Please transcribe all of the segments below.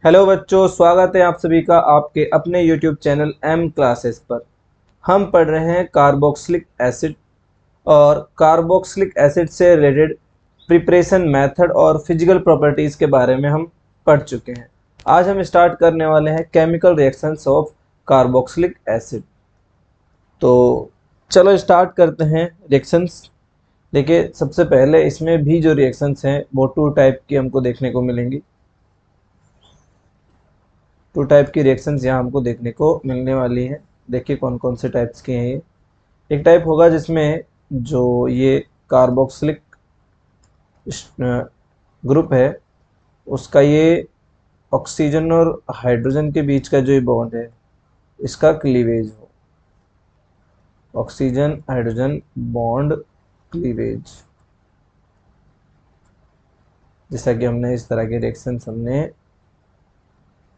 Hello बच्चों, स्वागत है आप सभी का आपके अपने YouTube चैनल एम क्लासेस पर। हम पढ़ रहे हैं कार्बोक्सिलिक एसिड और कार्बोक्सिलिक एसिड से रिलेटेड प्रिपरेशन मेथड और फिजिकल प्रॉपर्टीज के बारे में हम पढ़ चुके हैं। आज हम स्टार्ट करने वाले हैं chemical reactions of carboxylic acid. तो चलो स्टार्ट करते हैं रिएक्शंस। देखिए, सबसे पहले इसमें भी जो रिएक्शंस हैं वो टू टाइप की हमको देखने को मिलेंगी। टू टाइप की रिएक्शंस यहाँ हमको देखने को मिलने वाली हैं। देखिए कौन कौन से टाइप्स के हैं ये। एक टाइप होगा जिसमें जो ये कार्बोक्सिलिक ग्रुप है उसका ये ऑक्सीजन और हाइड्रोजन के बीच का जो ये बॉन्ड है इसका क्लीवेज हो। ऑक्सीजन हाइड्रोजन बॉन्ड क्लीवेज, जैसा कि हमने इस तरह के रिएक्शंस हमने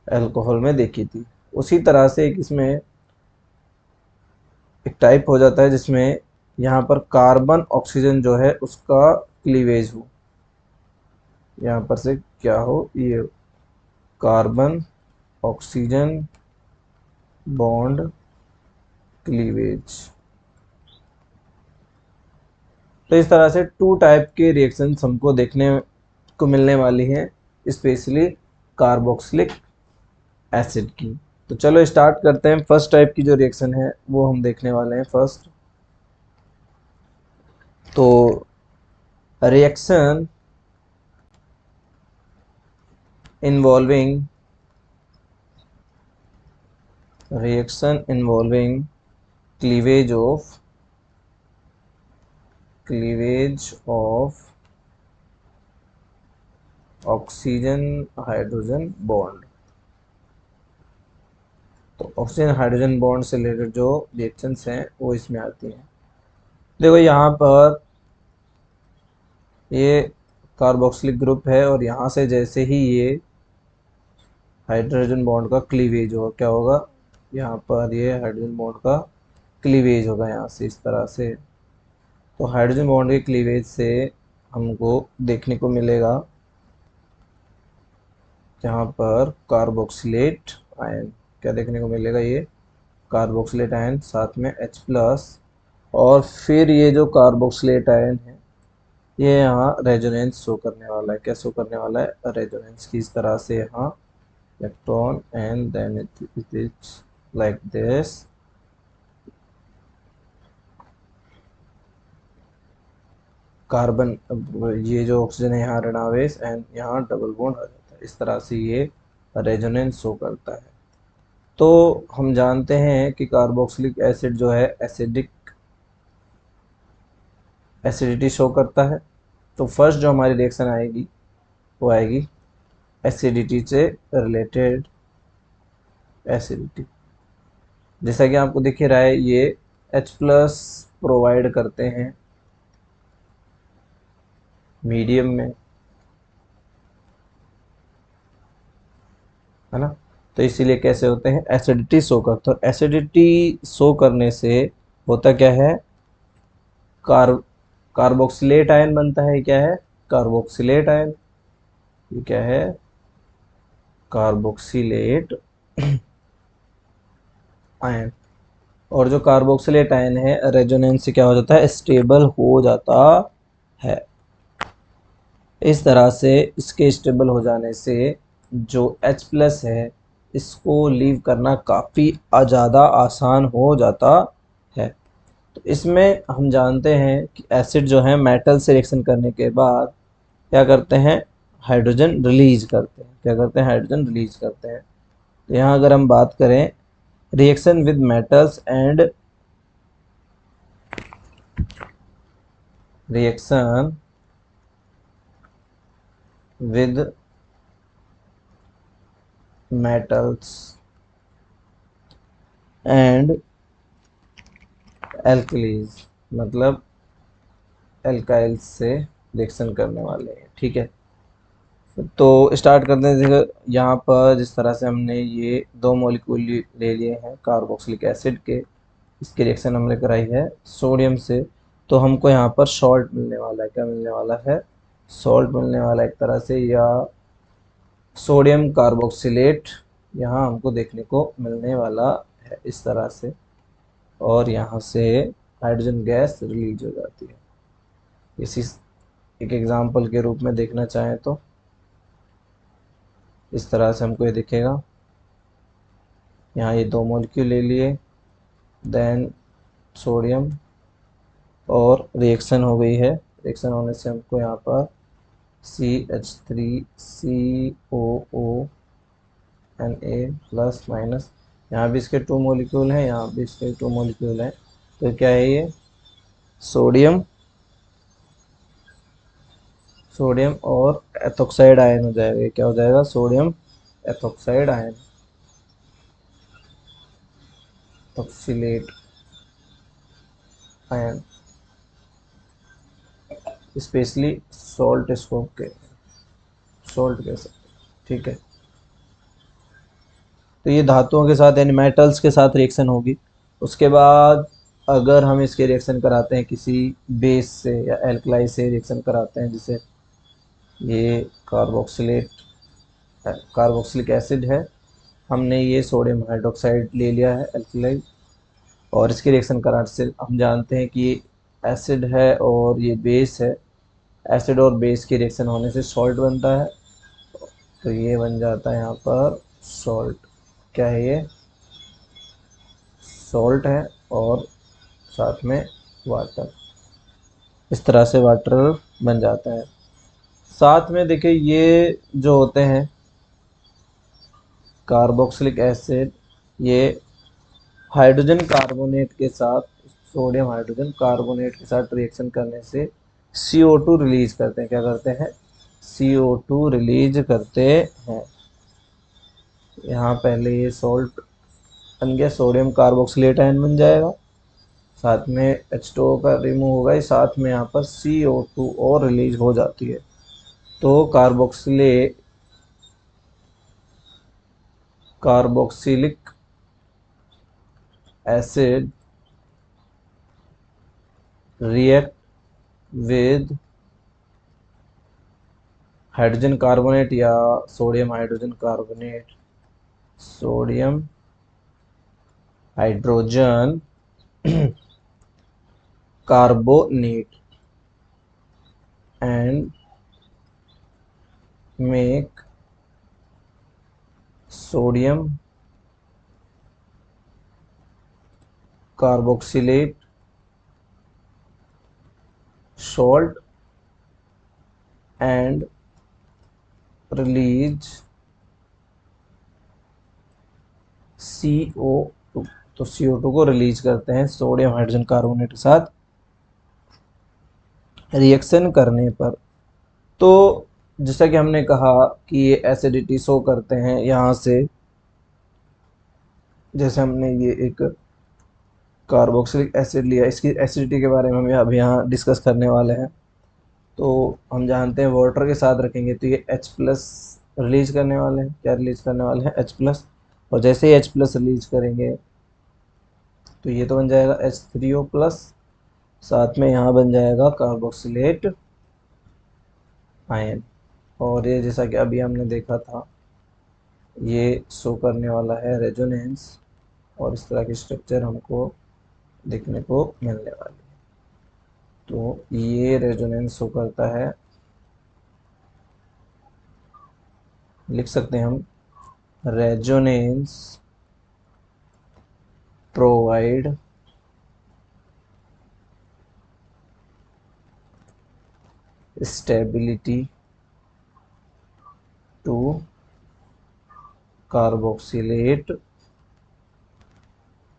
अल्कोहल में देखी थी। उसी तरह से एक इसमें एक टाइप हो जाता है जिसमें यहाँ पर कार्बन ऑक्सीजन जो है उसका क्लीवेज हो। यहाँ पर से क्या हो, ये कार्बन ऑक्सीजन बॉन्ड क्लीवेज। तो इस तरह से टू टाइप के रिएक्शंस हमको देखने को मिलने वाली हैं, स्पेशली कार्बोक्सिलिक एसिड की। तो चलो स्टार्ट करते हैं। फर्स्ट टाइप की जो रिएक्शन है वो हम देखने वाले हैं फर्स्ट। तो reaction involving cleavage of oxygen hydrogen bond. तो ऑक्सीजन हाइड्रोजन बॉन्ड से रिलेटेड जो रिएक्शंस हैं वो इसमें आती हैं। देखो यहाँ पर ये कार्बोक्सिलिक ग्रुप है और यहाँ से जैसे ही ये हाइड्रोजन बॉन्ड का क्लीवेज होगा, क्या होगा, यहाँ पर ये हाइड्रोजन बॉन्ड का क्लीवेज होगा यहाँ से इस तरह से। तो हाइड्रोजन बॉन्ड के क्लीवेज से हमको देखने को मिलेगा जहाँ पर कार्बोक्सिलेट आयन, क्या देखने को मिलेगा, ये कार्बोक्सिलेट आयन साथ में H+। और फिर ये जो कार्बोक्सिलेट आयन है ये यहाँ रेजोनेंस शो करने वाला है। क्या शो करने वाला है, रेजोनेंस की इस तरह से यहाँ electron and then it is like this. Carbon, ये जो ऑक्सीजन है यहाँ ऋणावेश एंड यहाँ डबल बॉन्ड आ जाता है। इस तरह से ये रेजोनेंस शो करता है। तो हम जानते हैं कि कार्बोक्सिलिक एसिड जो है एसिडिटी शो करता है। तो फर्स्ट जो हमारी रिएक्शन आएगी वो आएगी एसिडिटी से रिलेटेड एसिडिटी। जैसा कि आपको दिख रहा है ये H+ प्रोवाइड करते हैं मीडियम में, है ना। तो इसीलिए कैसे होते हैं, एसिडिटी शो करते हैं। एसिडिटी शो करने से होता क्या है, कार कार्बोक्सिलेट आयन बनता है। क्या है, कार्बोक्सिलेट आयन। ये क्या है, कार्बोक्सिलेट आयन। और जो कार्बोक्सिलेट आयन है रेजोनेंस से क्या हो जाता है, स्टेबल हो जाता है। इस तरह से इसके स्टेबल हो जाने से जो H+ है इसको लीव करना काफ़ी ज़्यादा आसान हो जाता है। तो इसमें हम जानते हैं कि एसिड जो है मेटल से रिएक्शन करने के बाद क्या करते हैं, हाइड्रोजन रिलीज करते हैं। क्या करते हैं, हाइड्रोजन रिलीज करते हैं। तो यहाँ अगर हम बात करें reaction with metals and reaction with metals and alkalis, मतलब एल्काइल्स से रिएक्शन करने वाले हैं। ठीक है, तो स्टार्ट करते हैं। देखो यहाँ पर जिस तरह से हमने ये दो मॉलिक्यूल ले लिए हैं कार्बोक्सिलिक एसिड के, इसकी रिएक्शन हमने कराई है सोडियम से। तो हमको यहाँ पर सॉल्ट मिलने वाला है। क्या मिलने वाला है, सॉल्ट मिलने वाला है एक तरह से, या सोडियम कार्बोक्सिलेट यहाँ हमको देखने को मिलने वाला है इस तरह से, और यहाँ से हाइड्रोजन गैस रिलीज हो जाती है। इसी एक एग्जांपल के रूप में देखना चाहें तो इस तरह से हमको ये दिखेगा। यहाँ ये दो मॉलिक्यूल ले लिए, देन सोडियम, और रिएक्शन हो गई है। रिएक्शन होने से हमको यहाँ पर CH3COO Na प्लस, यहाँ भी इसके 2 मॉलिक्यूल हैं, यहाँ भी इसके 2 मॉलिक्यूल हैं। तो क्या है ये सोडियम और एथोक्साइड आयन हो जाएगा। ये क्या हो जाएगा, sodium ethoxide ion, ethoxylate ion, specially salt कह सकते हैं। ठीक है, तो ये धातुओं के साथ यानी मेटल्स के साथ रिएक्शन होगी। उसके बाद अगर हम इसके रिएक्शन कराते हैं किसी बेस से या एल्कलाई से रिएक्शन कराते हैं, जैसे ये कार्बोक्सिलिक एसिड है, हमने ये सोडियम हाइड्रोक्साइड ले लिया है एल्कलाई, और इसके रिएक्शन कराने से हम जानते हैं कि ये एसिड है और ये बेस है। एसिड और बेस के रिएक्शन होने से सॉल्ट बनता है, तो ये बन जाता है यहाँ पर सॉल्ट। क्या है ये, सॉल्ट है, और साथ में वाटर, इस तरह से वाटर बन जाता है। साथ में देखिए ये जो होते हैं कार्बोक्सिलिक एसिड, ये हाइड्रोजन कार्बोनेट के साथ, सोडियम हाइड्रोजन कार्बोनेट के साथ रिएक्शन करने से CO2 रिलीज करते हैं। क्या करते हैं, CO2 रिलीज करते हैं। यहाँ पहले ये सॉल्ट बन गया, सोडियम कार्बोक्सिलेट आयन बन जाएगा, साथ में H2O का रिमूव होगा, साथ में यहाँ पर CO2 और रिलीज हो जाती है। तो carboxylic acid react with hydrogen carbonate या sodium hydrogen carbonate and make sodium carboxylate salt and release CO2। तो CO2 को रिलीज करते हैं सोडियम हाइड्रोजन कार्बोनेट के साथ रिएक्शन करने पर। तो जैसा कि हमने कहा कि ये एसिडिटी शो करते हैं यहाँ से, जैसे हमने ये एक कार्बोक्सिलिक एसिड लिया, इसकी एसिडिटी के बारे में हम अभी यहाँ डिस्कस करने वाले हैं। तो हम जानते हैं वाटर के साथ रखेंगे तो ये H प्लस रिलीज करने वाले हैं। क्या रिलीज करने वाले हैं, H प्लस, और जैसे ही H प्लस रिलीज करेंगे तो ये तो बन जाएगा H3O प्लस, साथ में यहाँ बन जाएगा कार्बोक्सिलेट आयन। और ये जैसा कि अभी हमने देखा था, ये शो करने वाला है रेजोनेंस, और इस तरह की स्ट्रक्चर हमको देखने को मिलने वाली है। तो ये रेजोनेंस शो करता है, लिख सकते हैं हम, resonance provide stability to carboxylate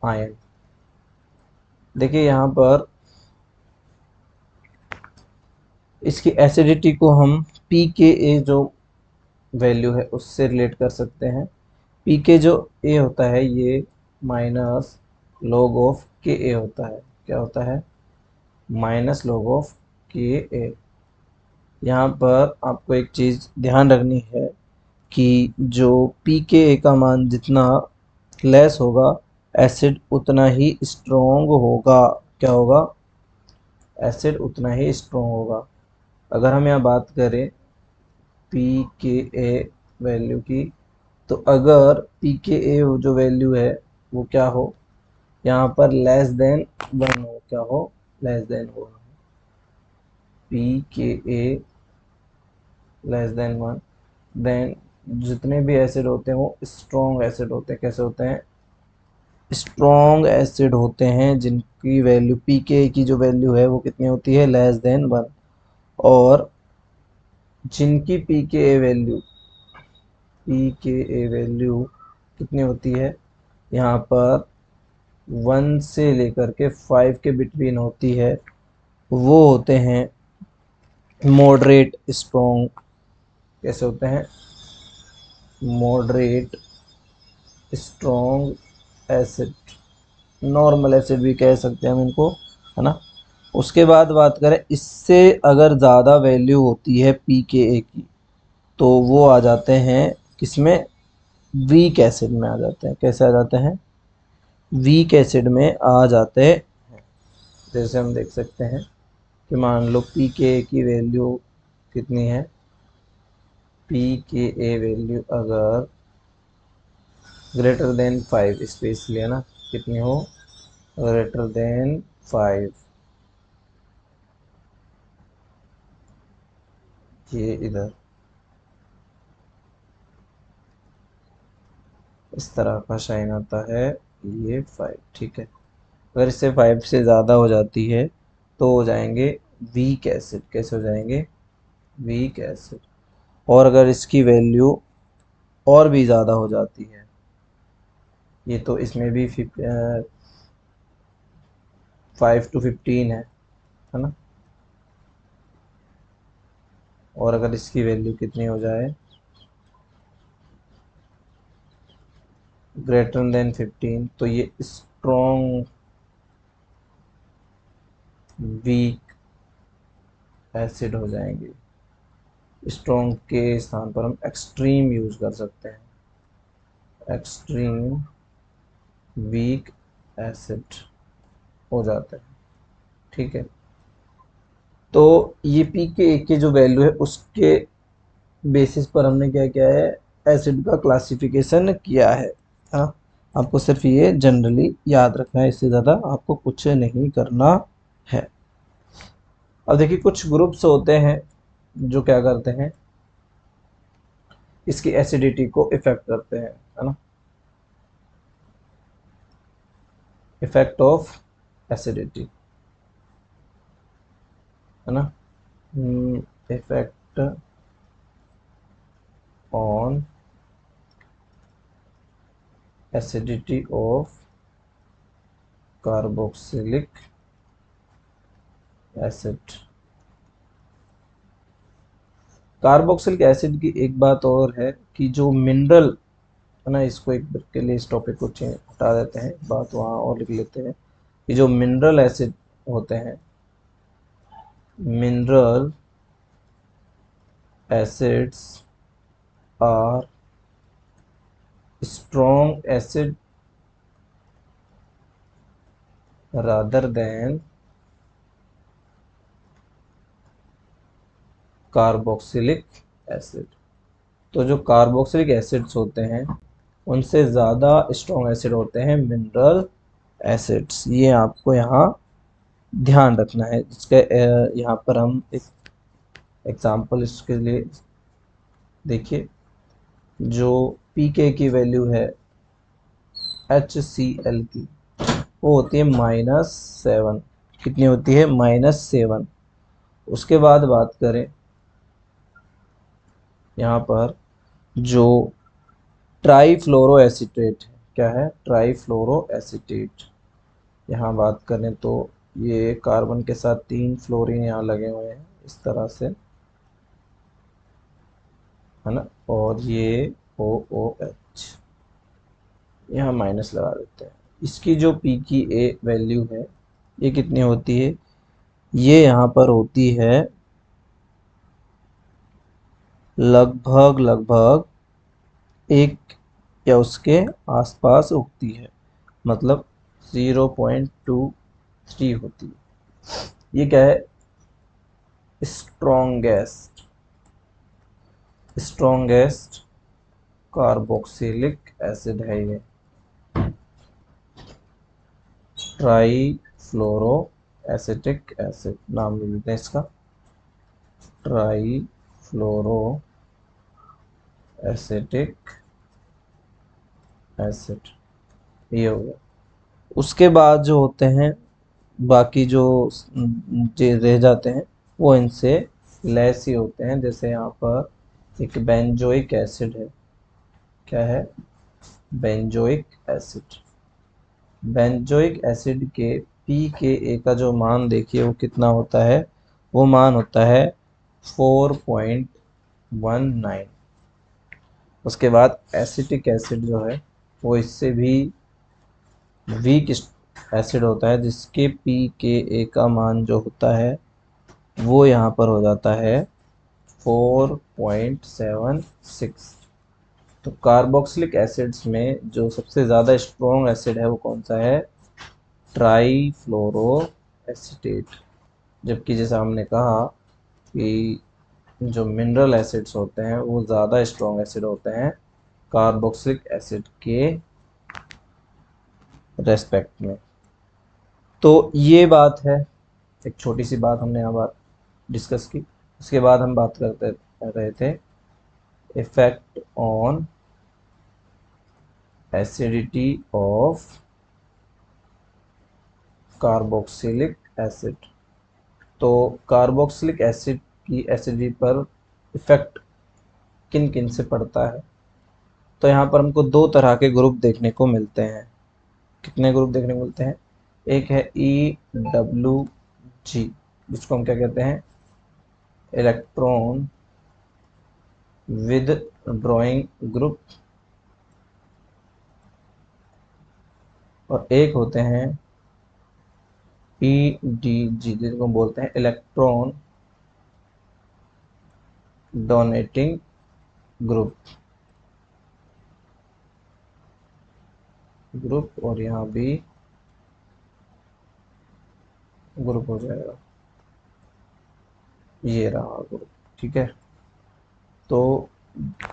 ion. देखिए यहाँ पर इसकी एसिडिटी को हम pKa जो वैल्यू है उससे रिलेट कर सकते हैं। pK जो A होता है ये माइनस log ऑफ Ka होता है। क्या होता है, माइनस log ऑफ Ka। यहाँ पर आपको एक चीज़ ध्यान रखनी है कि जो pKa का मान जितना लेस होगा, एसिड उतना ही स्ट्रॉन्ग होगा। क्या होगा, एसिड उतना ही स्ट्रॉन्ग होगा। अगर हम यहाँ बात करें pKa वैल्यू की, तो अगर पी के ए जो वैल्यू है वो क्या हो, यहाँ पर लेस देन 1 हो, क्या हो, लेस देन 1 हो, पी के ए लेस देन 1, देन जितने भी एसिड होते हैं वो स्ट्रॉन्ग एसिड होते हैं। कैसे होते हैं, स्ट्रॉन्ग एसिड होते हैं जिनकी वैल्यू पी के की जो वैल्यू है वो कितनी होती है, लेस देन 1। और जिनकी पी के ए वैल्यू कितनी होती है, यहाँ पर 1 से लेकर के 5 के बिटवीन होती है, वो होते हैं मॉडरेट स्ट्रॉन्ग। कैसे होते हैं, moderate strong acid, normal acid भी कह सकते हैं हम इनको, है ना। उसके बाद बात करें, इससे अगर ज़्यादा वैल्यू होती है पी के ए की, तो वो आ जाते हैं किसमें, वीक एसिड में आ जाते हैं। कैसे आ जाते हैं, वीक एसिड में आ जाते हैं। जैसे हम देख सकते हैं कि मान लो पी के ए की वैल्यू कितनी है, पी के ए वैल्यू अगर ग्रेटर देन 5 स्पेशली, है ना, कितनी हो, ग्रेटर देन 5, ये इधर इस तरह का शाइन आता है, ये 5, ठीक है। अगर इससे 5 से ज़्यादा हो जाती है तो हो जाएंगे वीक एसिड। कैसे हो जाएंगे, वीक एसिड। और अगर इसकी वैल्यू और भी ज़्यादा हो जाती है, ये तो इसमें भी 5 to 15 है ना। और अगर इसकी वैल्यू कितनी हो जाए, ग्रेटर देन 15, तो ये स्ट्रॉन्ग वीक एसिड हो जाएंगे। स्ट्रॉन्ग के स्थान पर हम एक्सट्रीम यूज कर सकते हैं, एक्सट्रीम वीक एसिड हो जाता है, ठीक है। तो ये पी के एक की जो वैल्यू है उसके बेसिस पर हमने क्या किया है, एसिड का क्लासिफिकेशन किया है। हाँ, आपको सिर्फ ये जनरली याद रखना है, इससे ज़्यादा आपको कुछ नहीं करना है। अब देखिए कुछ ग्रुप्स होते हैं जो क्या करते हैं, इसकी एसिडिटी को इफेक्ट करते हैं, है ना, इफेक्ट ऑफ एसिडिटी, है ना, effect on acidity of carboxylic acid. Carboxylic acid की एक बात और है कि जो मिनरल, है ना, इसको एक बार के लिए इस टॉपिक को हटा देते हैं, बात वहाँ और लिख लेते हैं कि जो मिनरल एसिड होते हैं, mineral acids are strong acid rather than carboxylic acid. तो जो कार्बोक्सिलिक एसिड्स होते हैं उनसे ज़्यादा स्ट्रॉन्ग एसिड होते हैं मिनरल एसिड्स। ये आपको यहाँ ध्यान रखना है। इसके यहाँ पर हम एक एग्जांपल इसके लिए देखिए, जो पीके की वैल्यू है HCl की, वो होती है -7। कितनी होती है, -7। उसके बाद बात करें यहाँ पर जो ट्राईफ्लोरो एसीटेट है, क्या है, ट्राईफ्लोरो एसीटेट। यहाँ बात करें तो ये कार्बन के साथ 3 फ्लोरीन यहाँ लगे हुए हैं इस तरह से, है ना, और ये OOH यहाँ माइनस लगा देते हैं। इसकी जो पी की ए वैल्यू है ये कितनी होती है, ये यहाँ पर होती है लगभग 1 या उसके आसपास उगती है, मतलब 0.23 होती है। ये क्या है, स्ट्रॉन्गेस्ट कार्बोक्सिलिक एसिड है ये, ट्राई फ्लोरो एसिटिक एसिड नाम ले लेते हैं इसका, ट्राई फ्लोरो एसिटिक एसिड, ये हो गया। उसके बाद जो होते हैं बाकी जो रह जाते हैं वो इनसे लेस ही होते हैं। जैसे यहाँ पर एक बेंजोइक एसिड है, क्या है, बेंजोइक एसिड। बेंजोइक एसिड के pKa का जो मान देखिए वो कितना होता है, वो मान होता है 4.19। उसके बाद एसिटिक एसिड जो है वो इससे भी वीक एसिड होता है, जिसके pKa का मान जो होता है वो यहाँ पर हो जाता है 4.76। तो कार्बोक्सिलिक एसिड्स में जो सबसे ज़्यादा स्ट्रॉन्ग एसिड है वो कौन सा है, ट्राई फ्लोरो एसीटेट। जबकि जैसा हमने कहा कि जो मिनरल एसिड्स होते हैं वो ज़्यादा स्ट्रॉन्ग एसिड होते हैं कार्बोक्सिलिक एसिड के रेस्पेक्ट में। तो ये बात है, एक छोटी सी बात हमने यहाँ बात डिस्कस की। उसके बाद हम बात करते रहे थे effect on acidity of carboxylic acid. तो कार्बोक्सिलिक एसिड की एसिडिटी पर इफेक्ट किन किन से पड़ता है, तो यहाँ पर हमको दो तरह के ग्रुप देखने को मिलते हैं। कितने ग्रुप देखने को मिलते हैं, एक है EWG, जिसको हम क्या कहते हैं, इलेक्ट्रॉन विदड्रॉइंग ग्रुप, और एक होते हैं EDG, जिसको हम बोलते हैं इलेक्ट्रॉन डोनेटिंग ग्रुप। और यहाँ भी ग्रुप हो जाएगा, ये रहा ग्रुप, ठीक है। तो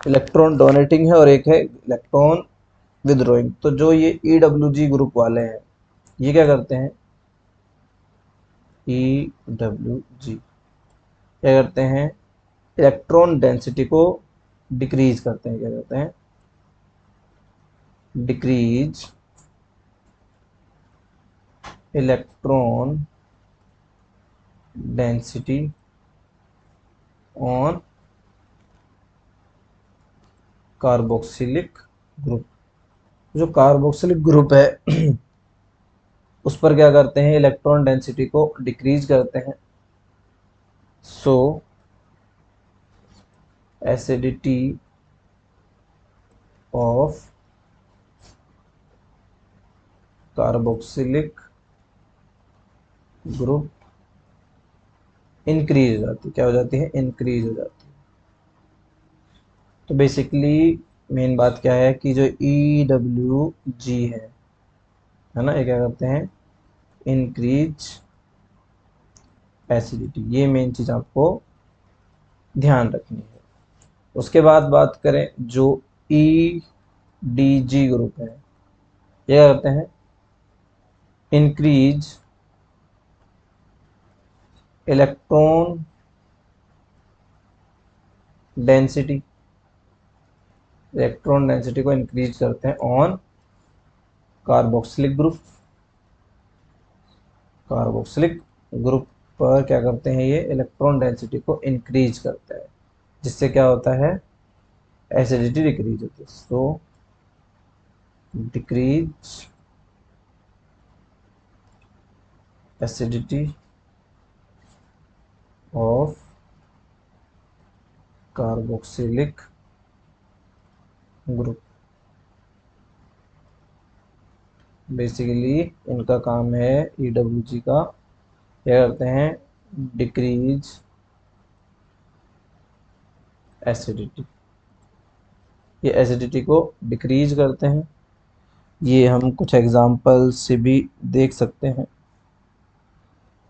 इलेक्ट्रॉन डोनेटिंग है और एक है इलेक्ट्रॉन विदड्रॉइंग। तो जो ये EWG ग्रुप वाले हैं ये क्या करते हैं, EWG क्या करते हैं, इलेक्ट्रॉन डेंसिटी को डिक्रीज करते हैं। क्या करते हैं, decrease electron density on carboxylic group. जो कार्बोक्सिलिक ग्रुप है उस पर क्या करते हैं, इलेक्ट्रॉन डेंसिटी को डिक्रीज करते हैं। So acidity of carboxylic group increase हो जाती है। क्या हो जाती है, इंक्रीज हो जाती है। तो बेसिकली मेन बात क्या है कि जो EWG है ना, ये क्या करते हैं, इंक्रीज एसिडिटी। ये मेन चीज आपको ध्यान रखनी है। उसके बाद बात करें जो EDG ग्रुप है, ये क्या करते हैं, increase electron density, electron density को इंक्रीज करते हैं on carboxylic group. Carboxylic group पर क्या करते हैं, ये इलेक्ट्रॉन डेंसिटी को इंक्रीज करते हैं, जिससे क्या होता है, एसिडिटी डिक्रीज होती है। So decrease acidity of carboxylic group. Basically इनका काम है, EWG का, क्या करते हैं, डिक्रीज एसिडिटी, ये एसिडिटी को डिक्रीज करते हैं। ये हम कुछ एग्जांपल से भी देख सकते हैं।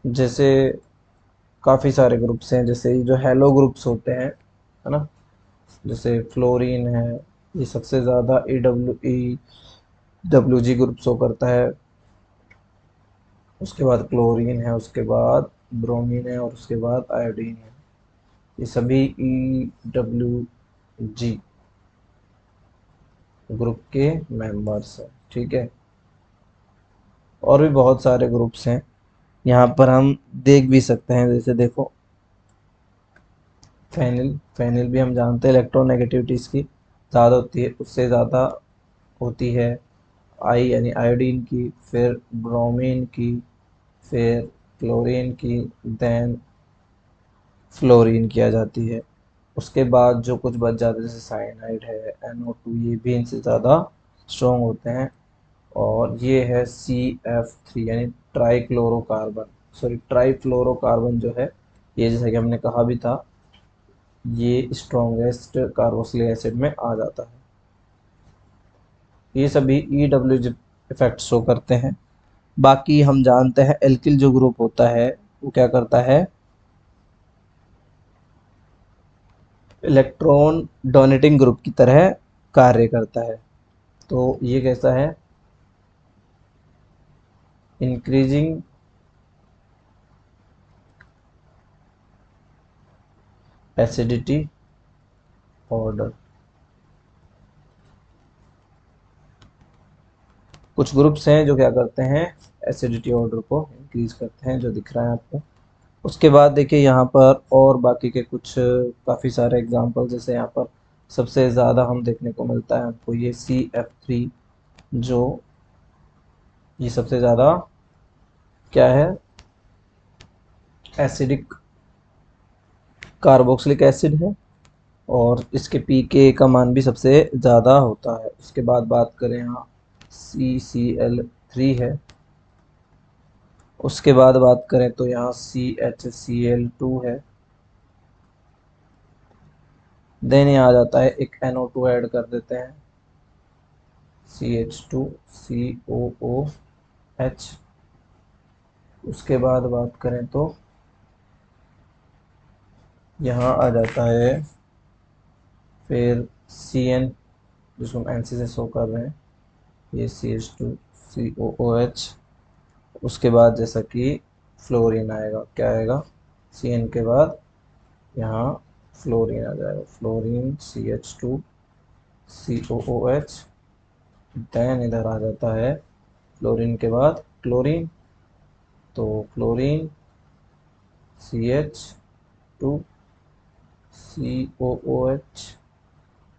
जैसे काफ़ी सारे ग्रुप्स हैं, जैसे जो हेलो ग्रुप्स होते हैं, है ना, जैसे फ्लोरीन है, ये सबसे ज़्यादा डब्ल्यू जी ग्रुप शो करता है। उसके बाद क्लोरीन है, उसके बाद ब्रोमीन है और उसके बाद आयोडीन है। ये सभी जी ग्रुप के मेंबर्स हैं। ठीक है, और भी बहुत सारे ग्रुप्स हैं, यहाँ पर हम देख भी सकते हैं। जैसे देखो, फेनिल फेनिल भी हम जानते हैं इलेक्ट्रोनेगेटिविटी इसकी ज़्यादा होती है, उससे ज़्यादा होती है यानी आयोडीन की, फिर ब्रोमीन की, फिर क्लोरीन की, देन फ्लोरीन की आ जाती है। उसके बाद जो कुछ बच जाते हैं जैसे साइनाइड है, NO2, ये भी इनसे ज़्यादा स्ट्रॉन्ग होते हैं। और ये है CF3 यानी ट्राईफ्लोरोकार्बन जो है, ये जैसा कि हमने कहा भी था, ये स्ट्रॉन्गेस्ट कार्बोक्सिलिक एसिड में आ जाता है। ये सभी EWG इफेक्ट शो करते हैं। बाकी हम जानते हैं एल्किल जो ग्रुप होता है वो क्या करता है, इलेक्ट्रॉन डोनेटिंग ग्रुप की तरह कार्य करता है। तो ये कैसा है, इंक्रीजिंग एसिडिटी ऑर्डर। कुछ ग्रुप्स हैं जो क्या करते हैं, एसिडिटी ऑर्डर को इंक्रीज करते हैं, जो दिख रहा है आपको। उसके बाद देखिए यहाँ पर और बाकी के कुछ काफ़ी सारे एग्जांपल, जैसे यहाँ पर सबसे ज़्यादा हम देखने को मिलता है हमको ये CF3, जो ये सबसे ज़्यादा क्या है, एसिडिक कार्बोक्सिलिक एसिड है, और इसके pK का मान भी सबसे ज़्यादा होता है। उसके बाद बात करें यहाँ CCl3 है। उसके बाद बात करें तो यहाँ CHCl2 है। देन यहाँ आ जाता है एक NO2 ऐड कर देते हैं, CH2COOH। उसके बाद बात करें तो यहाँ आ जाता है फिर CN, जिसको हम NC से शो कर रहे हैं, ये CH2COOH। उसके बाद जैसा कि फ्लोरीन आएगा, क्या आएगा, CN के बाद यहाँ फ्लोरीन आ जाएगा, फ्लोरीन CH2COOH। देन इधर आ जाता है फ्लोरीन के बाद क्लोरीन, तो क्लोरीन CH2COOH।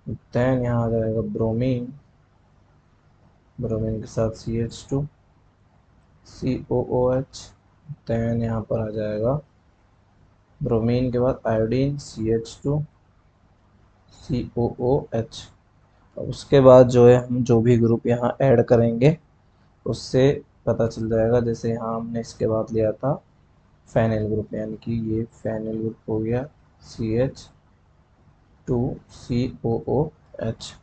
देन यहाँ आ जाएगा ब्रोमीन, ब्रोमीन के साथ CH2COOH। देन यहाँ पर आ जाएगा ब्रोमीन के बाद आयोडीन CH2COOH। उसके बाद जो है हम जो भी ग्रुप यहाँ ऐड करेंगे उससे पता चल जाएगा। जैसे यहाँ हमने इसके बाद लिया था फेनिल ग्रुप, यानी कि ये फेनिल ग्रुप हो गया CH2COOH।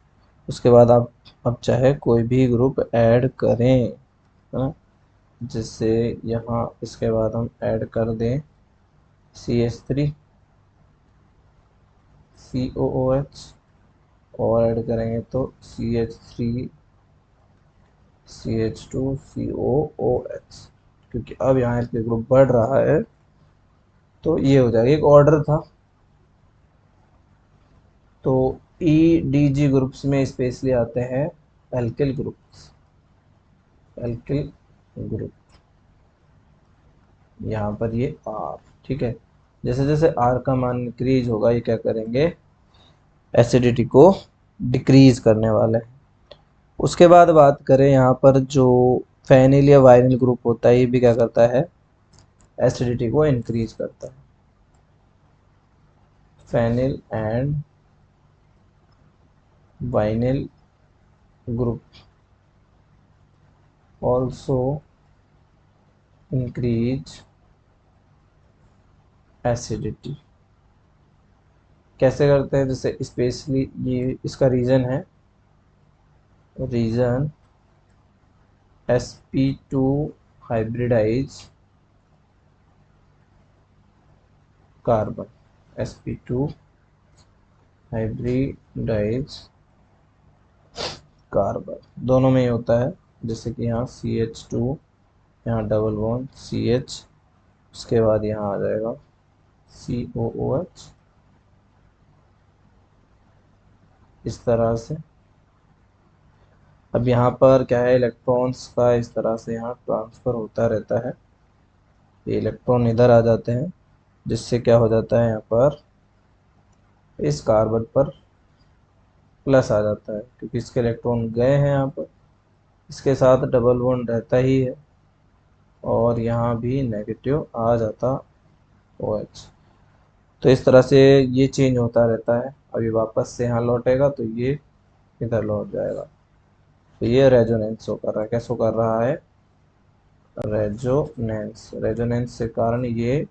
उसके बाद आप अब चाहे कोई भी ग्रुप ऐड करें, है ना, जिससे यहाँ इसके बाद हम ऐड कर दें CH3COOH, और ऐड करेंगे तो CH3CH2COOH, क्योंकि अब यहाँ इसके ग्रुप बढ़ रहा है, तो ये हो जाएगा, एक ऑर्डर था। तो EDG ग्रुप्स में स्पेशली आते हैं एल्किल ग्रुप्स, एल्किल ग्रुप, यहाँ पर ये R। ठीक है, जैसे जैसे R का मान इंक्रीज होगा ये क्या करेंगे, एसिडिटी को डिक्रीज करने वाले हैं। उसके बाद बात करें यहाँ पर जो फेनिल या वाइनिल ग्रुप होता है, ये भी क्या करता है, एसिडिटी को इंक्रीज करता है। Phenyl and vinyl group also increase acidity. कैसे करते हैं, जैसे स्पेशली ये इसका रीजन है, reason sp2 hybridize carbon, sp2 hybridize carbon, दोनों में ही होता है। जैसे कि यहाँ CH2, यहाँ डबल बॉन्ड CH, उसके बाद यहाँ आ जाएगा COOH, इस तरह से। अब यहाँ पर क्या है, इलेक्ट्रॉन्स का इस तरह से यहाँ ट्रांसफ़र होता रहता है। ये इलेक्ट्रॉन इधर आ जाते हैं, जिससे क्या हो जाता है, यहाँ पर इस कार्बन पर प्लस आ जाता है, क्योंकि इसके इलेक्ट्रॉन गए हैं यहाँ पर। इसके साथ डबल बॉन्ड रहता ही है, और यहाँ भी नेगेटिव आ जाता OH। तो इस तरह से ये चेंज होता रहता है। अभी वापस से यहाँ लौटेगा तो ये इधर लौट जाएगा। तो ये रेजोनेंस शो कर रहा है। क्या शो कर रहा है? रेजोनेंस। रेजोनेंस के कारण ये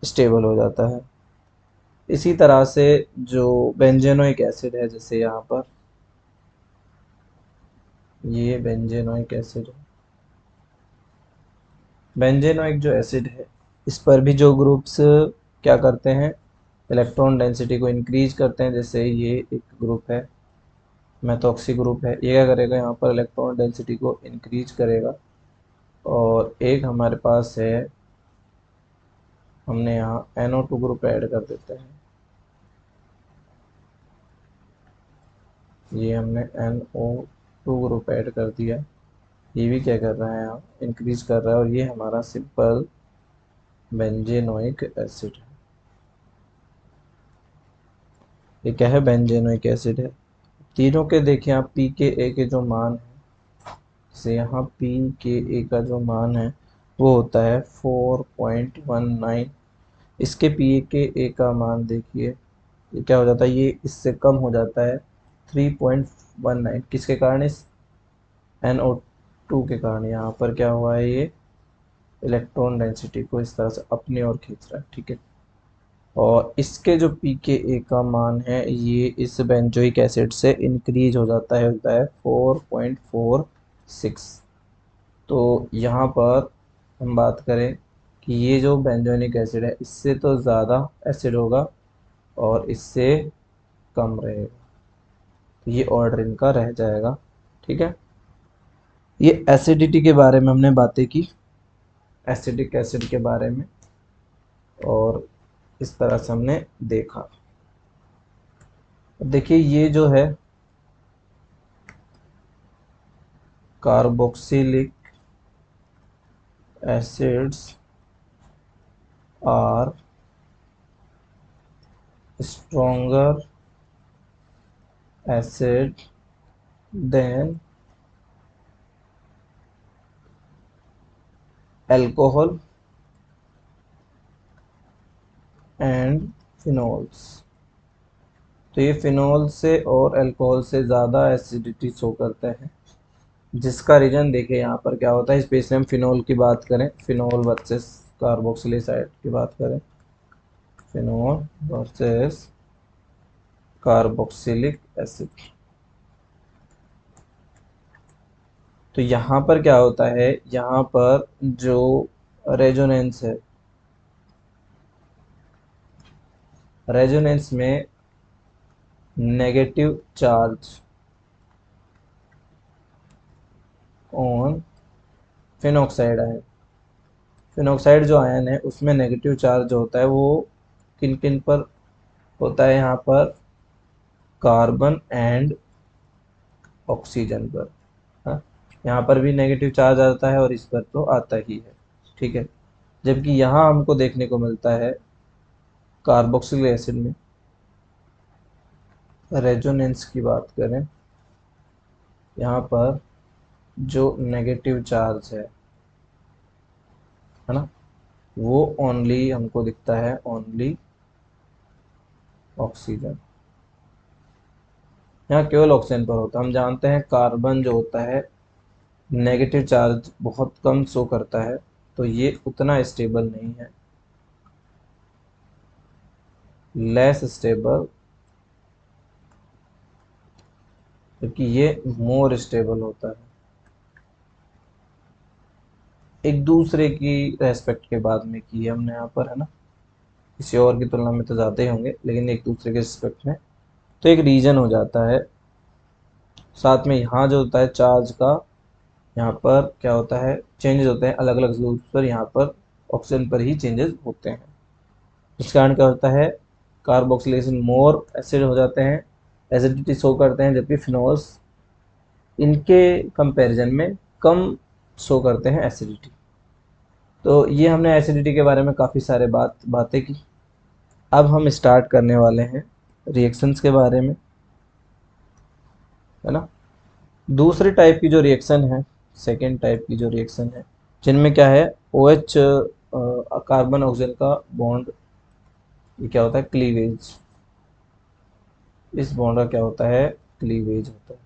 स्टेबल हो जाता है। इसी तरह से जो बेंजेनोइक एसिड है, जैसे यहाँ पर ये बेंजेनोइक एसिड है। बेंजेनोइक जो एसिड है, इस पर भी जो ग्रुप्स क्या करते हैं, इलेक्ट्रॉन डेंसिटी को इंक्रीज करते हैं। जैसे ये एक ग्रुप है, मेथॉक्सी ग्रुप है, ये क्या करेगा, यहाँ पर इलेक्ट्रॉन डेंसिटी को इंक्रीज करेगा। और एक हमारे पास है, हमने यहाँ NO2 ग्रुप ऐड कर देते हैं। ये हमने NO2 ग्रुप ऐड कर दिया। ये भी क्या कर रहा है, यहाँ इंक्रीज कर रहा है, और ये हमारा सिंपल बेंजेनोइक एसिड है। ये क्या है? बेंजेनोइक एसिड है। तीनों के देखिए आप pKa के जो मान है, से यहाँ pKa का जो मान है वो होता है 4.19। इसके pKa का मान देखिए, ये क्या हो जाता है, ये इससे कम हो जाता है 3.19। किसके कारण? इस NO2 के कारण। यहाँ पर क्या हुआ है, ये इलेक्ट्रॉन डेंसिटी को इस तरह से अपनी ओर खींच रहा है, ठीक है। और इसके जो pKa का मान है, ये इस बेंजोइक एसिड से इंक्रीज हो जाता है, होता है 4.46। तो यहाँ पर हम बात करें कि ये जो बेंजोइक एसिड है, इससे तो ज़्यादा एसिड होगा और इससे कम रहेगा, तो ये ऑर्डर इनका रह जाएगा, ठीक है। ये एसिडिटी के बारे में हमने बातें की, एसिडिक एसिड के बारे में, और इस तरह से हमने देखा। देखिए ये जो है carboxylic acids are stronger acid than alcohol and phenols. तो ये फिनोल से और अल्कोहल से ज़्यादा एसिडिटी शो करते हैं, जिसका रीजन देखिए यहाँ पर क्या होता है। स्पेशली हम फिनोल की बात करें, फिनोल वर्सेस कार्बोक्सिलिक की बात करें, फिनोल वर्सेस कार्बोक्सिलिक एसिड। तो यहाँ पर क्या होता है, यहाँ पर जो रेजोनेंस है, रेजोनेंस में negative charge on phenoxide ion. Phenoxide जो आयन है उसमें नेगेटिव चार्ज जो होता है वो किन किन पर होता है, यहाँ पर कार्बन एंड ऑक्सीजन पर। हाँ, यहाँ पर भी नेगेटिव चार्ज आता है और इस पर तो आता ही है, ठीक है। जबकि यहाँ हमको देखने को मिलता है कार्बोक्सिलिक एसिड में, रेजोनेंस की बात करें, यहाँ पर जो नेगेटिव चार्ज है ना, वो ओनली हमको दिखता है ओनली ऑक्सीजन। यहाँ केवल ऑक्सीजन पर होता है। हम जानते हैं कार्बन जो होता है नेगेटिव चार्ज बहुत कम शो करता है, तो ये उतना स्टेबल नहीं है, लेस स्टेबल, क्योंकि ये मोर स्टेबल होता है। एक दूसरे की रेस्पेक्ट के बाद में की है हमने यहाँ पर, है ना, किसी और की तुलना में तो ज़्यादा ही होंगे, लेकिन एक दूसरे के रेस्पेक्ट में। तो एक रीजन हो जाता है साथ में यहाँ जो होता है चार्ज का, यहाँ पर क्या होता है, चेंजेस होते हैं अलग अलग ग्रुप पर, यहाँ पर ऑक्सीजन पर ही चेंजेस होते हैं। इस कारण क्या होता है, कार्बोक्सिलेशन मोर एसिड हो जाते हैं, एसिडिटी शो करते हैं, जबकि फिनोल्स इनके कंपैरिजन में कम शो करते हैं एसिडिटी। तो ये हमने एसिडिटी के बारे में काफ़ी सारे बातें की। अब हम स्टार्ट करने वाले हैं रिएक्शंस के बारे में, है ना। दूसरे टाइप की जो रिएक्शन है, सेकेंड टाइप की जो रिएक्शन है, जिनमें क्या है, ओ एच कार्बन ऑक्सीजन का बॉन्ड, ये क्या होता है, क्लीवेज। इस बॉन्ड का क्या होता है, क्लीवेज होता है।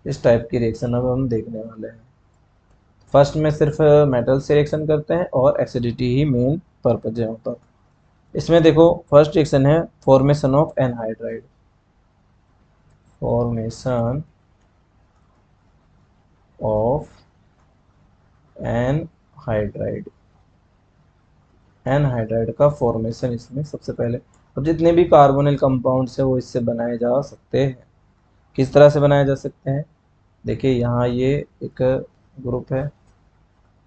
इस टाइप की रिएक्शन अब हम देखने वाले हैं। फर्स्ट में सिर्फ मेटल से रिएक्शन करते हैं और एसिडिटी ही मेन पर्पज है यहाँ पर। इसमें देखो फर्स्ट रिएक्शन है formation of anhydride. Formation of anhydride, anhydride का फॉर्मेशन इसमें सबसे पहले। अब जितने भी कार्बोनिल कंपाउंड्स है वो इससे बनाए जा सकते हैं। किस तरह से बनाए जा सकते हैं, देखिए यहाँ ये एक ग्रुप है,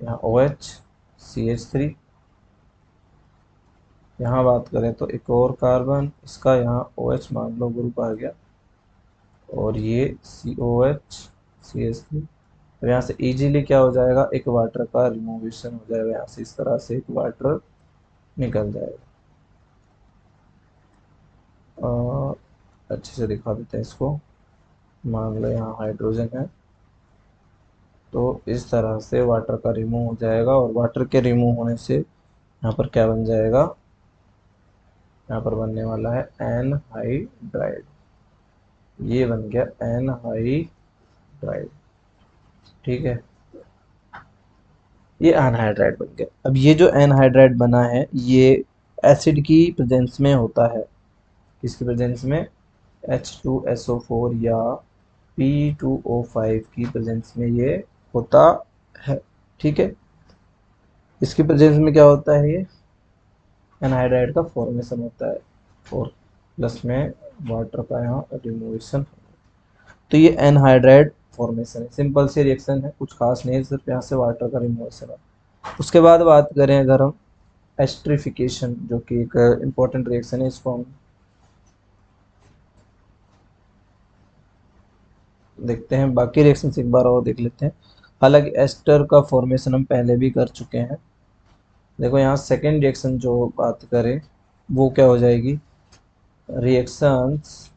यहाँ OH CH3, यहाँ बात करें तो एक और कार्बन, इसका यहाँ OH मान लो ग्रुप आ गया, और ये COH CH3। अब यहाँ से इजीली क्या हो जाएगा, एक वाटर का रिमूवेशन हो जाएगा, यहाँ से इस तरह से एक वाटर निकल जाएगा। अच्छे से दिखा देते हैं इसको। मान लो यहाँ हाइड्रोजन है, तो इस तरह से वाटर का रिमूव हो जाएगा, और वाटर के रिमूव होने से यहाँ पर क्या बन जाएगा, यहाँ पर बनने वाला है एनहाइड्राइड। ये बन गया एनहाइड्राइड, ठीक है, ये एनहाइड्राइड बन गया। अब ये जो एनहाइड्राइड बना है ये एसिड की प्रेजेंस में होता है। किसकी प्रेजेंस में, H2SO4 या P2O5 की प्रेजेंस में ये होता है, ठीक है। इसकी प्रेजेंस में क्या होता है, ये एनहाइड्राइड का फॉर्मेशन होता है, और प्लस में वाटर का यहाँ रिमूवेशन। तो ये एनहाइड्राइड फॉर्मेशन है, सिंपल सी रिएक्शन है, कुछ खास नहीं है, सिर्फ यहाँ से वाटर का रिमूवेशन है। उसके बाद बात करें अगर हम एस्ट्रिफिकेशन, जो कि एक इम्पोर्टेंट रिएक्शन है, इसको हम देखते हैं। बाकी रिएक्शंस एक बार और देख लेते हैं। हालांकि एस्टर का फॉर्मेशन हम पहले भी कर चुके हैं। देखो यहाँ सेकेंड रिएक्शन जो बात करें वो क्या हो जाएगी, reactions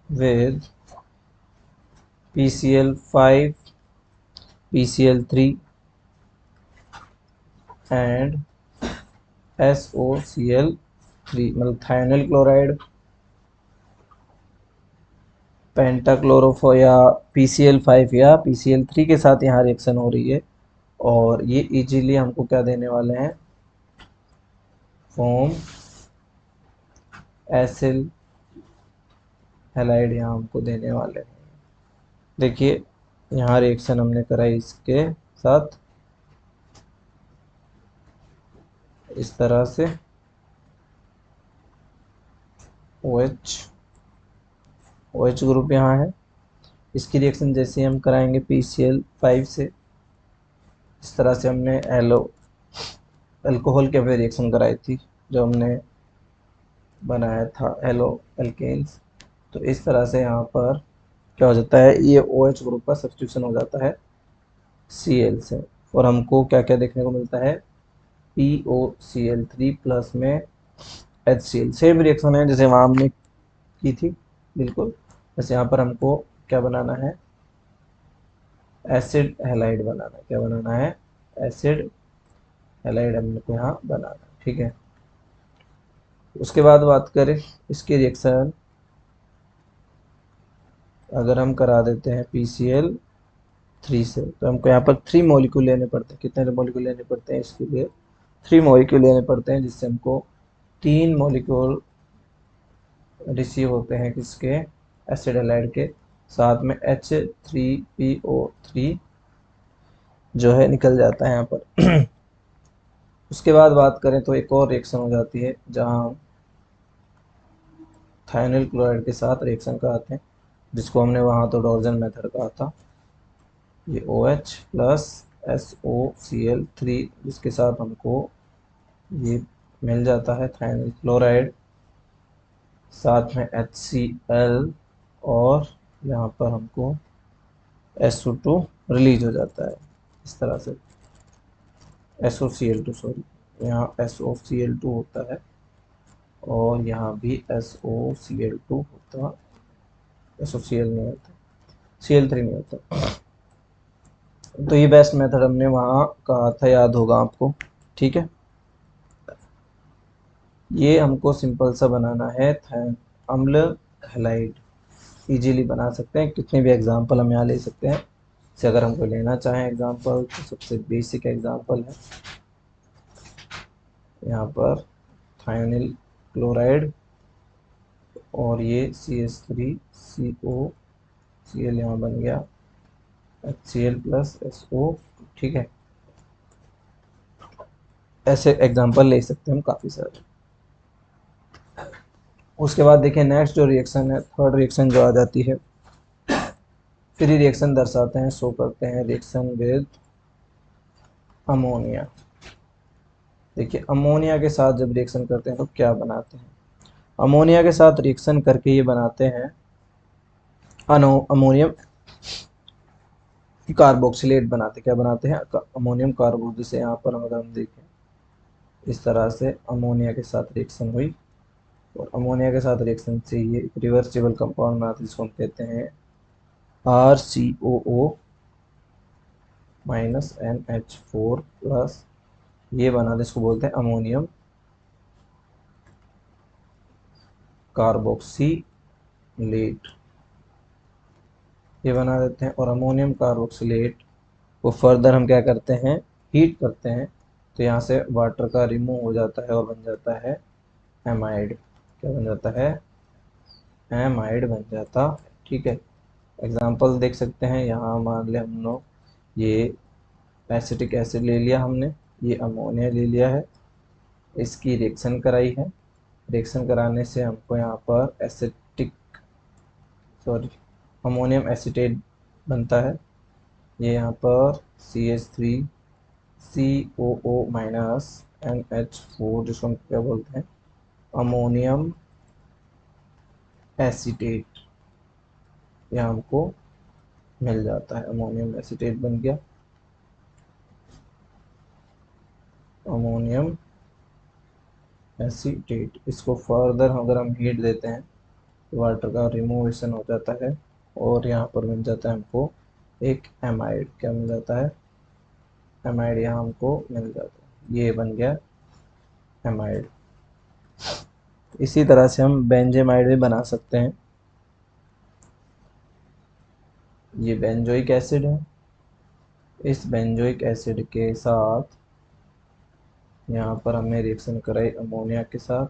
with PCl5 PCl3 and SOCl3, मतलब थायनिल क्लोराइड, पेंटाक्लोरोफो या PCl5 या PCl3 के साथ यहाँ रिएक्शन हो रही है, और ये इजीली हमको क्या देने वाले हैं, फॉर्म एसिल हैलाइड यहाँ हमको देने वाले हैं। देखिए यहाँ रिएक्शन हमने कराई इसके साथ इस तरह से, OH ग्रुप यहाँ है। इसकी रिएक्शन जैसे हम कराएंगे PCl5 से, इस तरह से हमने अल्कोहल के पे रिएक्शन कराई थी जो हमने बनाया था एलो एल्केन्स। तो इस तरह से यहाँ पर क्या हो जाता है, ये OH ग्रुप का सब्स्टिट्यूशन हो जाता है Cl से, और हमको क्या क्या देखने को मिलता है, POCl3 प्लस में HCl। सेम रिएक्शन है जैसे वहाँ हमने की थी, बिल्कुल। बस यहाँ पर हमको क्या बनाना है, एसिड हैलाइड बनाना है। क्या बनाना है, एसिड हैलाइड हमको यहाँ बनाना है, ठीक है। उसके बाद बात करें इसकी रिएक्शन, अगर हम करा देते हैं PCl3 से, तो हमको यहाँ पर 3 मॉलिक्यूल लेने पड़ते हैं। कितने मॉलिक्यूल लेने पड़ते हैं, इसके लिए 3 मॉलिक्यूल लेने पड़ते हैं, जिससे हमको 3 मॉलिक्यूल रिसीव होते हैं किसके, एसिड हैलाइड के, साथ में H3PO3 जो है निकल जाता है यहाँ पर। उसके बाद बात करें तो एक और रिएक्शन हो जाती है जहाँ थायोनिल क्लोराइड के साथ रिएक्शन कराते हैं, जिसको हमने वहाँ तो डॉर्जन मेथड कहा था। ये OH प्लस SOCl3, जिसके साथ हमको ये मिल जाता है थायोनिल क्लोराइड, साथ में HCl, और यहाँ पर हमको SO2 रिलीज हो जाता है इस तरह से, SOCl2 सॉरी, यहाँ SOCl2 होता है और यहाँ भी SOCl2 होता, SOCl नहीं होता, Cl3 नहीं होता। तो ये बेस्ट मेथड हमने वहाँ कहा था, याद होगा आपको, ठीक है। ये हमको सिंपल सा बनाना है अम्ल हैलाइड, इजीली बना सकते हैं। कितने भी एग्जांपल हम यहाँ ले सकते हैं। से अगर हमको लेना चाहें एग्जांपल, तो सबसे बेसिक एग्जांपल है यहाँ पर थायोनिल क्लोराइड और ये CH3COCl यहाँ बन गया HCl प्लस SO, ठीक है। ऐसे एग्जांपल ले सकते हैं हम काफ़ी सारे। उसके बाद देखिए नेक्स्ट जो रिएक्शन है, थर्ड रिएक्शन जो आ जाती है, फ्री रिएक्शन दर्शाते हैं, शो करते हैं रिएक्शन विद अमोनिया। देखिए अमोनिया के साथ जब रिएक्शन करते हैं तो क्या बनाते हैं, अमोनिया के साथ रिएक्शन करके ये बनाते हैं अमोनियम कार्बोक्सिलेट बनाते, क्या बनाते हैं, अमोनियम कार्बोक्सिलेट। जैसे यहाँ पर अगर हम देखें इस तरह से अमोनिया के साथ रिएक्शन हुई और अमोनिया के साथ रिएक्शन से ये रिवर्सिबल कंपाउंड बनाते हैं, जिसको हम कहते हैं RCOO माइनस NH4 प्लस, ये बना, जिसको बोलते हैं अमोनियम कार्बोक्सिलेट, ये बना देते हैं। और अमोनियम कार्बोक्सिलेट को फर्दर हम क्या करते हैं, हीट करते हैं, तो यहाँ से वाटर का रिमूव हो जाता है और बन जाता है एमाइड। क्या बन जाता है, एमाइड बन जाता है, ठीक है। एग्जांपल देख सकते हैं यहाँ, मान ले हम लोग ये एसिटिक एसिड ले लिया हमने, ये अमोनिया ले लिया है, इसकी रिएक्शन कराई है, रिएक्शन कराने से हमको यहाँ पर अमोनियम एसीटेट बनता है। ये यहाँ पर CH3COO माइनस NH4, जिसको हम क्या बोलते हैं, अमोनियम एसीटेट, यह हमको मिल जाता है, अमोनियम एसीटेट बन गया, अमोनियम एसीटेट। इसको फर्दर अगर हम हीट देते हैं तो वाटर का रिमूवेशन हो जाता है और यहाँ पर मिल जाता है हमको एक एमाइड। क्या मिल जाता है, एमाइड यहाँ हमको मिल जाता है, ये बन गया एमाइड। इसी तरह से हम बेंजेमाइड भी बना सकते हैं। ये बेंजोइक एसिड है, इस बेंजोइक एसिड के साथ यहाँ पर हमने रिएक्शन कराई अमोनिया के साथ,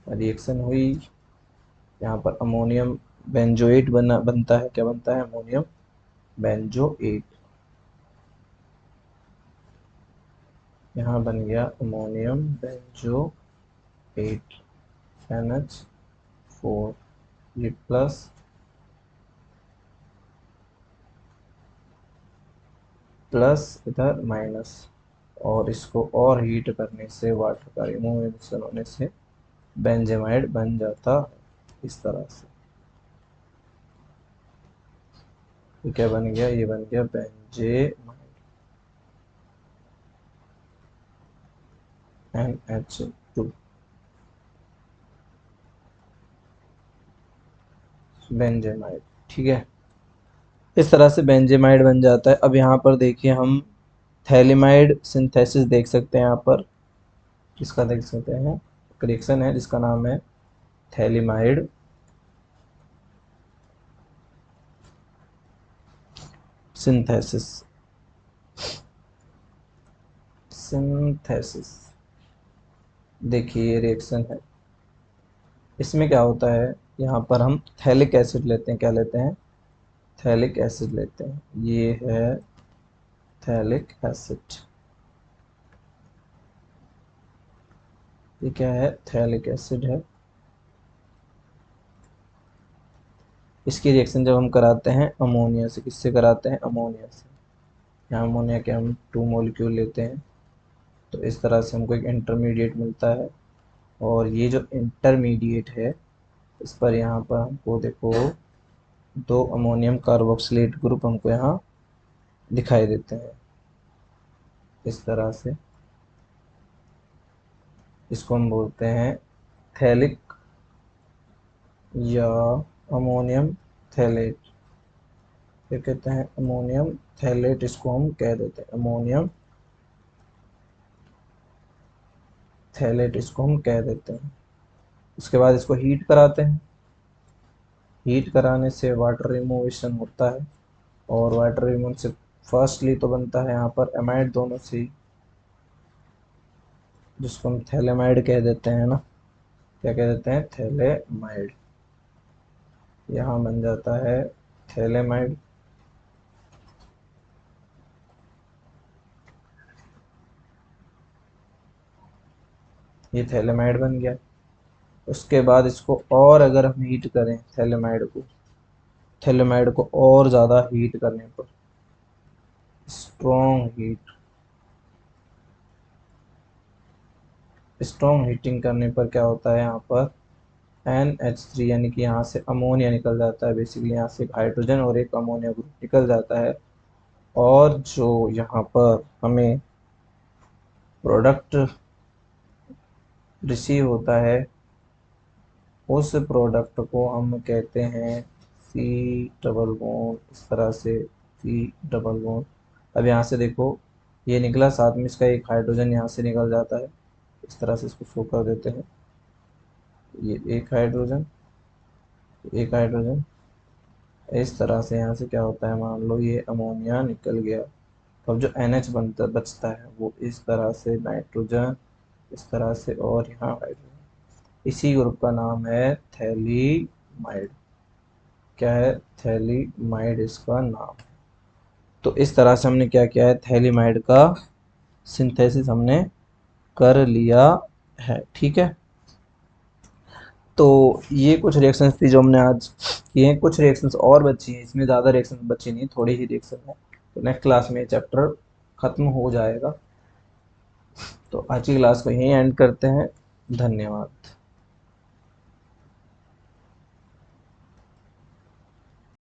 रिएक्शन हुई, यहाँ पर अमोनियम बेंजोएट बनता है, क्या बनता है, अमोनियम बेंजोएट, यहाँ बन गया अमोनियम बेंजोएट NH4, ये प्लस इधर माइनस, और इसको और हीट करने से वाटर का रिमूवेशन होने से बेंजेमाइड बन जाता है इस तरह से। ये क्या बन गया, ये बन गया बेंजेमाइड NH2, बेंजेमाइड, ठीक है। इस तरह से बेंजेमाइड बन जाता है। अब यहाँ पर देखिए हम थैलिमाइड सिंथेसिस देख सकते हैं, यहाँ पर इसका देख सकते हैं रिएक्शन है जिसका नाम है थैलिमाइड सिंथेसिस। देखिए ये रिएक्शन है, इसमें क्या होता है, यहाँ पर हम थैलिक एसिड लेते हैं, क्या लेते हैं, थैलिक एसिड लेते हैं, ये है थैलिक एसिड, ये क्या है, थैलिक एसिड है। इसकी रिएक्शन जब हम कराते हैं अमोनिया से, किससे कराते हैं? अमोनिया से। यहाँ अमोनिया के हम 2 मॉलिक्यूल लेते हैं, तो इस तरह से हमको एक इंटरमीडिएट मिलता है। और ये जो इंटरमीडिएट है, इस पर यहाँ पर हमको देखो 2 अमोनियम कार्बोक्सिलेट ग्रुप हमको यहाँ दिखाई देते हैं इस तरह से। इसको हम बोलते हैं थैलिक या अमोनियम थैलेट। क्या कहते हैं? अमोनियम थैलेट इसको हम कह देते हैं, अमोनियम थैलेट इसको हम कह देते हैं। उसके बाद इसको हीट कराते हैं। हीट कराने से वाटर रिमूवेशन होता है, और वाटर रिमूव से फर्स्टली तो बनता है यहाँ पर एमाइड दोनों से, जिसको हम थैलेमाइड कह देते हैं ना। क्या कह देते हैं? थैलेमाइड। यहाँ बन जाता है थैलेमाइड। ये थैलेमाइड बन गया। उसके बाद इसको और अगर हम हीट करें थैलेमाइड को और ज़्यादा हीट करने पर, स्ट्रॉन्ग हीट, स्ट्रॉन्ग हीटिंग करने पर क्या होता है? यहाँ पर NH3 यानी कि यहाँ से अमोनिया निकल जाता है। बेसिकली यहाँ से एक हाइड्रोजन और एक अमोनिया ग्रुप निकल जाता है, और जो यहाँ पर हमें प्रोडक्ट रिसीव होता है, उस प्रोडक्ट को हम कहते हैं सी डबल बॉन्ड। इस तरह से सी डबल बॉन्ड। अब यहाँ से देखो, ये निकला, साथ में इसका एक हाइड्रोजन यहाँ से निकल जाता है। इस तरह से इसको शो कर देते हैं। ये एक हाइड्रोजन, एक हाइड्रोजन। इस तरह से यहाँ से क्या होता है? मान लो ये अमोनिया निकल गया, तब जो NH बनता बचता है वो इस तरह से नाइट्रोजन, इस तरह से, और यहाँ हाइड्रोजन। इसी ग्रुप का नाम है थैलीमाइड। क्या है? थैलीमाइड इसका नाम। तो इस तरह से हमने क्या किया है? थैलीमाइड का सिंथेसिस हमने कर लिया है। ठीक है। तो ये कुछ रिएक्शंस थी जो हमने आज किए हैं। कुछ रिएक्शंस और बची हैं, इसमें ज़्यादा रिएक्शन बची नहीं, थोड़ी ही रिएक्शन है। तो नेक्स्ट क्लास में ये चैप्टर खत्म हो जाएगा। तो आज की क्लास को यहीं एंड करते हैं। धन्यवाद।